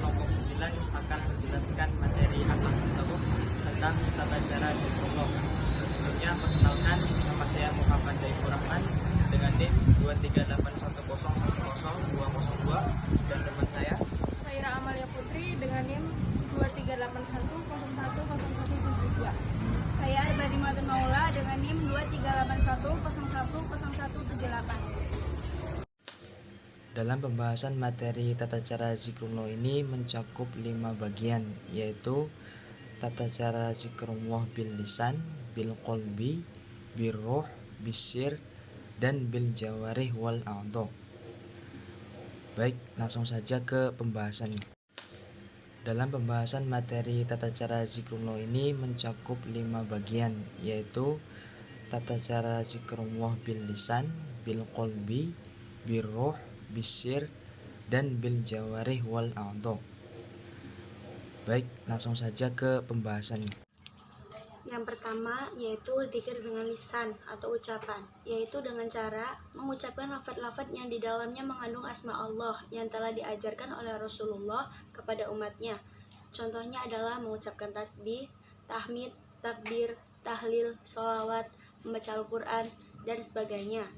kelompok 9 akan menjelaskan materi akhlak tasawuf tentang tata cara zikrullah. Sebelumnya, perkenalkan, nama saya Muhammad Zaifur Rahman dengan NIM 23810100202 dan teman saya Saira Amalia Putri dengan NIM 23810100172. Saya Ibadimatun Maula dengan NIM 23810100178. Dalam pembahasan materi tata cara zikrullah ini mencakup 5 bagian, yaitu tata cara zikrullah bil lisan, bil qalbi, bil ruh, bisir, dan bil jawarih wal a'dha. Baik, langsung saja ke pembahasannya. Dalam pembahasan materi tata cara zikrullah ini mencakup 5 bagian, yaitu tata cara zikrullah bil lisan, bil qalbi, bil ruh, bisir, dan bil jawarih wal a'dha. Baik, langsung saja ke pembahasannya. Yang pertama yaitu dzikir dengan lisan atau ucapan, yaitu dengan cara mengucapkan lafaz-lafaz yang di dalamnya mengandung asma Allah yang telah diajarkan oleh Rasulullah kepada umatnya. Contohnya adalah mengucapkan tasbih, tahmid, takbir, tahlil, sholawat, membaca Al-Quran, dan sebagainya.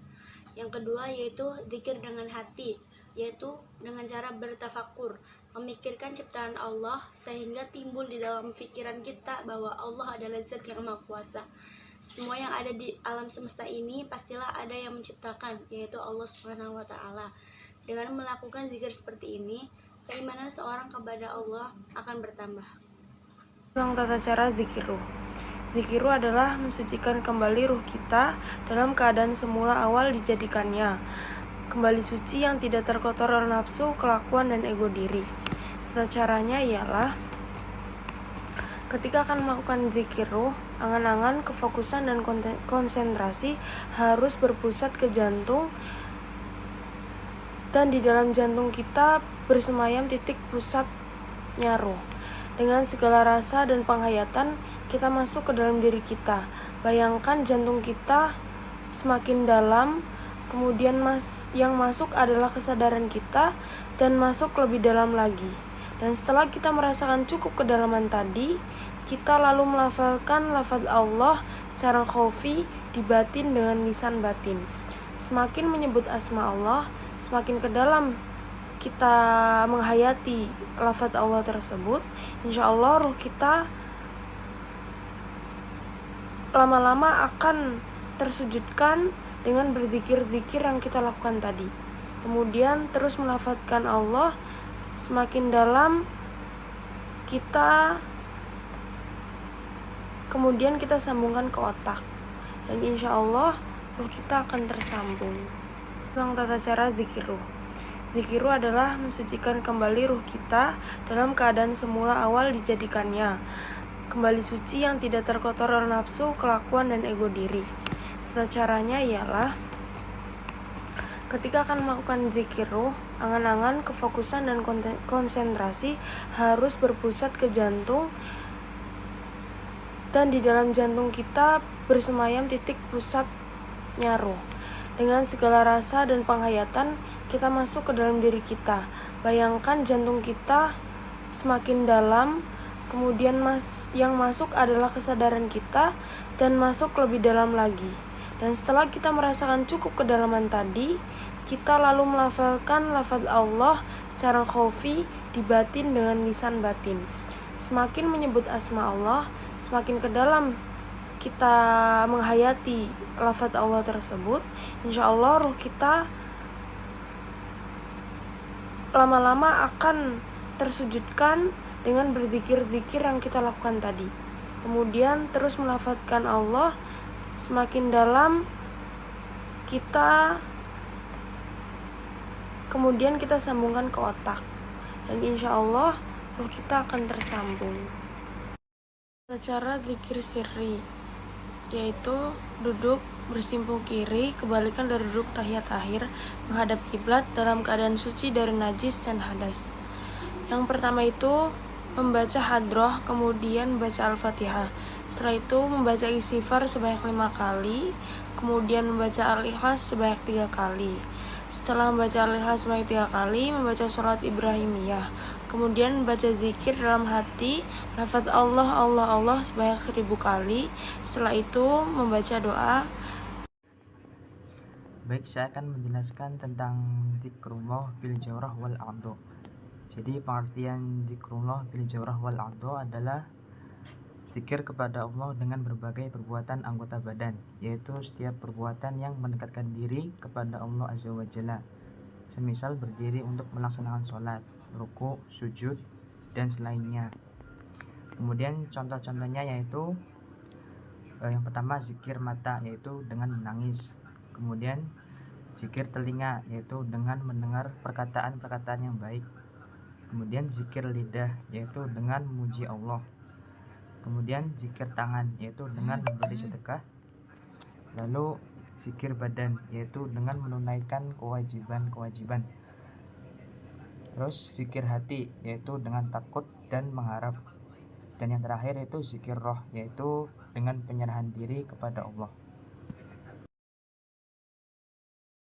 Yang kedua yaitu dzikir dengan hati, yaitu dengan cara bertafakur, memikirkan ciptaan Allah sehingga timbul di dalam pikiran kita bahwa Allah adalah zat yang maha kuasa. Semua yang ada di alam semesta ini pastilah ada yang menciptakan, yaitu Allah Subhanahu wa Ta'ala. Dengan melakukan zikir seperti ini, keimanan seorang kepada Allah akan bertambah. Tentang tata cara zikiru. Zikiru adalah mensucikan kembali ruh kita dalam keadaan semula awal dijadikannya, kembali suci yang tidak terkotor oleh nafsu, kelakuan, dan ego diri. Tata caranya ialah ketika akan melakukan zikiru, angan-angan, kefokusan, dan konsentrasi harus berpusat ke jantung, dan di dalam jantung kita bersemayam titik pusatnya ruh. Dengan segala rasa dan penghayatan, kita masuk ke dalam diri kita. Bayangkan jantung kita semakin dalam, kemudian yang masuk adalah kesadaran kita, dan masuk lebih dalam lagi. Dan setelah kita merasakan cukup kedalaman tadi, kita lalu melafalkan lafaz Allah secara khaufi di batin dengan lisan batin. Semakin menyebut asma Allah, semakin ke dalam kita menghayati lafaz Allah tersebut, insya Allah ruh kita lama-lama akan tersujudkan dengan berzikir-zikir yang kita lakukan tadi. Kemudian terus melafazkan Allah, semakin dalam kemudian kita sambungkan ke otak, dan insya Allah ruh kita akan tersambung. Tentang tata cara zikiru. Zikiru adalah mensucikan kembali ruh kita dalam keadaan semula awal dijadikannya, kembali suci yang tidak terkotor oleh nafsu, kelakuan, dan ego diri. Tata caranya ialah ketika akan melakukan zikiru, angan-angan, kefokusan, dan konsentrasi harus berpusat ke jantung, dan di dalam jantung kita bersemayam titik pusatnya ruh. Dengan segala rasa dan penghayatan, kita masuk ke dalam diri kita. Bayangkan jantung kita semakin dalam, kemudian yang masuk adalah kesadaran kita, dan masuk lebih dalam lagi. Dan setelah kita merasakan cukup kedalaman tadi, kita lalu melafalkan lafaz Allah secara khaufi di batin dengan lisan batin. Semakin menyebut asma Allah, semakin ke dalam kita menghayati lafaz Allah tersebut, insya Allah ruh kita lama-lama akan tersujudkan dengan berzikir-zikir yang kita lakukan tadi. Kemudian terus melafazkan Allah, semakin dalam kemudian kita sambungkan ke otak, dan insya Allah ruh kita akan tersambung. Cara zikir sirri, yaitu duduk bersimpuh kiri, kebalikan dari duduk tahiyat akhir, menghadap kiblat dalam keadaan suci dari najis dan hadas. Yang pertama itu membaca hadroh, kemudian membaca Al-Fatihah. Setelah itu membaca istighfar sebanyak 5 kali, kemudian membaca Al-Ikhlas sebanyak 3 kali. Setelah membaca Al-Ikhlas sebanyak 3 kali, membaca sholat Ibrahimiyah. Kemudian baca zikir dalam hati, lafaz Allah, Allah, Allah sebanyak 1000 kali. Setelah itu membaca doa. Baik, saya akan menjelaskan tentang zikrullah bil jawrah wal a'dha. Jadi pengertian zikrullah bil jawrah wal a'dha adalah zikir kepada Allah dengan berbagai perbuatan anggota badan, yaitu setiap perbuatan yang mendekatkan diri kepada Allah Azza wa Jalla, semisal berdiri untuk melaksanakan sholat, ruku, sujud, dan selainnya. Kemudian contoh-contohnya yaitu yang pertama zikir mata, yaitu dengan menangis. Kemudian zikir telinga, yaitu dengan mendengar perkataan-perkataan yang baik. Kemudian zikir lidah, yaitu dengan memuji Allah. Kemudian zikir tangan, yaitu dengan memberi sedekah. Lalu zikir badan, yaitu dengan menunaikan kewajiban-kewajiban. Terus zikir hati, yaitu dengan takut dan mengharap. Dan yang terakhir itu zikir roh, yaitu dengan penyerahan diri kepada Allah.